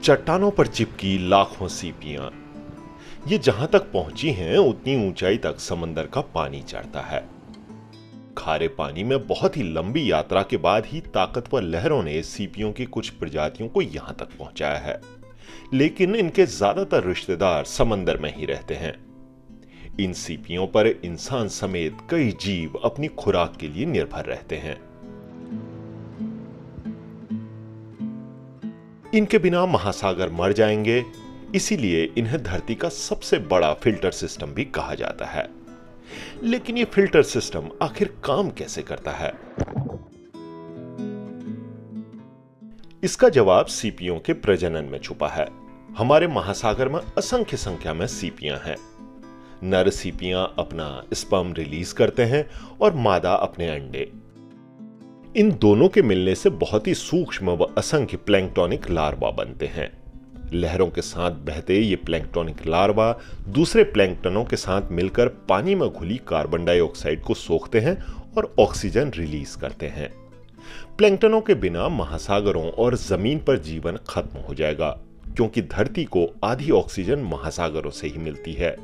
चट्टानों पर चिपकी लाखों सीपियां। ये जहां तक पहुंची हैं उतनी ऊंचाई तक समंदर का पानी चढ़ता है। खारे पानी में बहुत ही लंबी यात्रा के बाद ही ताकतवर लहरों ने सीपियों की कुछ प्रजातियों को यहां तक पहुंचाया है, लेकिन इनके ज्यादातर रिश्तेदार समंदर में ही रहते हैं। इन सीपियों पर इंसान समेत कई जीव अपनी खुराक के लिए निर्भर रहते हैं। इनके बिना महासागर मर जाएंगे, इसीलिए इन्हें धरती का सबसे बड़ा फिल्टर सिस्टम भी कहा जाता है। लेकिन ये फिल्टर सिस्टम आखिर काम कैसे करता है? इसका जवाब सीपियों के प्रजनन में छुपा है। हमारे महासागर में असंख्य संख्या में सीपियां हैं। नर सीपियां अपना स्पर्म रिलीज करते हैं और मादा अपने अंडे। इन दोनों के मिलने से बहुत ही सूक्ष्म व असंख्य प्लैंक्टोनिक लार्वा बनते हैं। लहरों के साथ बहते ये प्लैंक्टोनिक लार्वा दूसरे प्लैंक्टनों के साथ मिलकर पानी में घुली कार्बन डाइऑक्साइड को सोखते हैं और ऑक्सीजन रिलीज करते हैं। प्लैंक्टनों के बिना महासागरों और जमीन पर जीवन खत्म हो जाएगा, क्योंकि धरती को आधी ऑक्सीजन महासागरों से ही मिलती है।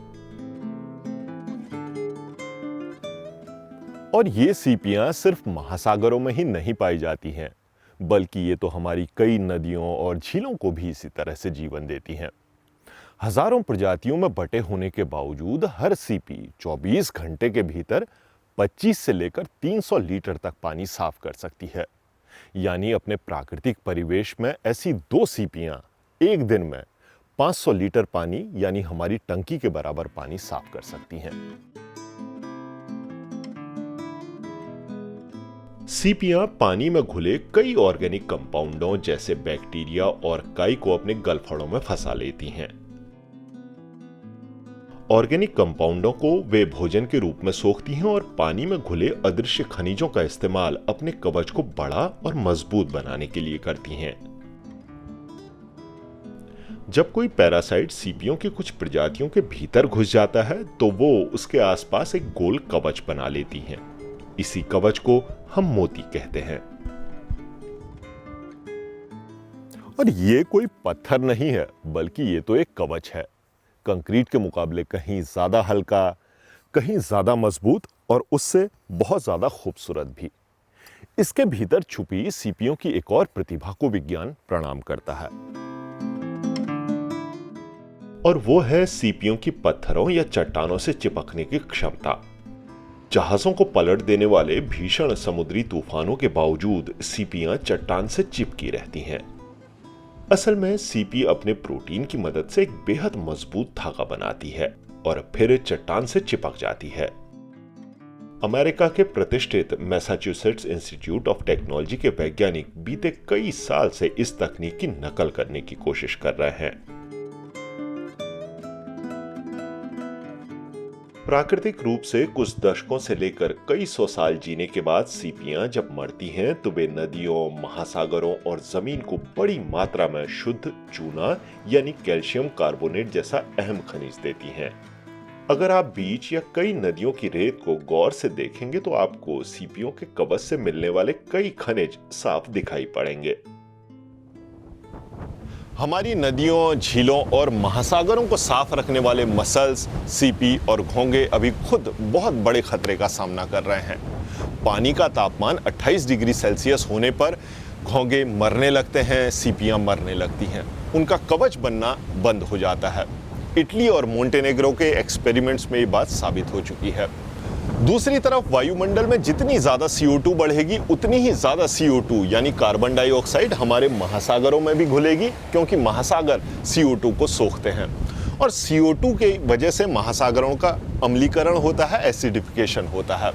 और ये सीपियां सिर्फ महासागरों में ही नहीं पाई जाती हैं, बल्कि ये तो हमारी कई नदियों और झीलों को भी इसी तरह से जीवन देती हैं। हजारों प्रजातियों में बटे होने के बावजूद हर सीपी 24 घंटे के भीतर 25 से लेकर 300 लीटर तक पानी साफ कर सकती है। यानी अपने प्राकृतिक परिवेश में ऐसी 2 सीपियां एक दिन में 500 लीटर पानी यानी हमारी टंकी के बराबर पानी साफ कर सकती हैं। सीपियां पानी में घुले कई ऑर्गेनिक कंपाउंडों जैसे बैक्टीरिया और काई को अपने गलफड़ों में फंसा लेती हैं। ऑर्गेनिक कंपाउंडों को वे भोजन के रूप में सोखती हैं और पानी में घुले अदृश्य खनिजों का इस्तेमाल अपने कवच को बड़ा और मजबूत बनाने के लिए करती हैं। जब कोई पैरासाइट सीपियों की कुछ प्रजातियों के भीतर घुस जाता है तो वो उसके आसपास एक गोल कवच बना लेती हैं। इसी कवच को हम मोती कहते हैं। और ये कोई पत्थर नहीं है, बल्कि ये तो एक कवच है। कंक्रीट के मुकाबले कहीं ज्यादा हल्का, कहीं ज्यादा मजबूत और उससे बहुत ज्यादा खूबसूरत भी। इसके भीतर छुपी सीपियों की एक और प्रतिभा को विज्ञान प्रणाम करता है, और वो है सीपियों की पत्थरों या चट्टानों से चिपकने की क्षमता। जहाजों को पलट देने वाले भीषण समुद्री तूफानों के बावजूद सीपियां चट्टान से चिपकी रहती हैं। असल में सीपी अपने प्रोटीन की मदद से एक बेहद मजबूत धागा बनाती है और फिर चट्टान से चिपक जाती है। अमेरिका के प्रतिष्ठित मैसाचुसेट्स इंस्टीट्यूट ऑफ टेक्नोलॉजी के वैज्ञानिक बीते कई साल से इस तकनीक की नकल करने की कोशिश कर रहे हैं। प्राकृतिक रूप से कुछ दशकों से लेकर कई सौ साल जीने के बाद सीपियां जब मरती हैं तो वे नदियों, महासागरों और जमीन को बड़ी मात्रा में शुद्ध चूना यानी कैल्शियम कार्बोनेट जैसा अहम खनिज देती हैं। अगर आप बीच या कई नदियों की रेत को गौर से देखेंगे तो आपको सीपियों के कवच से मिलने वाले कई खनिज साफ दिखाई पड़ेंगे। हमारी नदियों, झीलों और महासागरों को साफ रखने वाले मसल्स, सीपी और घोंगे अभी खुद बहुत बड़े खतरे का सामना कर रहे हैं। पानी का तापमान 28 डिग्री सेल्सियस होने पर घोंगे मरने लगते हैं, सीपियां मरने लगती हैं, उनका कवच बनना बंद हो जाता है। इटली और मोंटेनेग्रो के एक्सपेरिमेंट्स में ये बात साबित हो चुकी है। दूसरी तरफ वायुमंडल में जितनी ज्यादा CO2 बढ़ेगी उतनी ही ज्यादा CO2 यानी कार्बन डाइऑक्साइड हमारे महासागरों में भी घुलेगी, क्योंकि महासागर CO2 को सोखते हैं और CO2 के वजह से महासागरों का अम्लीकरण होता है, एसिडिफिकेशन होता है।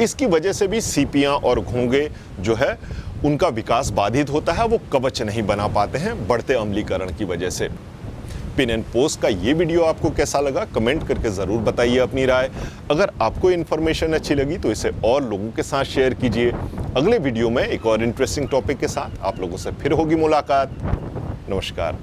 इसकी वजह से भी सीपियां और घोंगे जो है उनका विकास बाधित होता है, वो कवच नहीं बना पाते हैं बढ़ते अम्लीकरण की वजह से। पिन एंड पोस्ट का ये वीडियो आपको कैसा लगा कमेंट करके जरूर बताइए अपनी राय। अगर आपको इन्फॉर्मेशन अच्छी लगी तो इसे और लोगों के साथ शेयर कीजिए। अगले वीडियो में एक और इंटरेस्टिंग टॉपिक के साथ आप लोगों से फिर होगी मुलाकात। नमस्कार।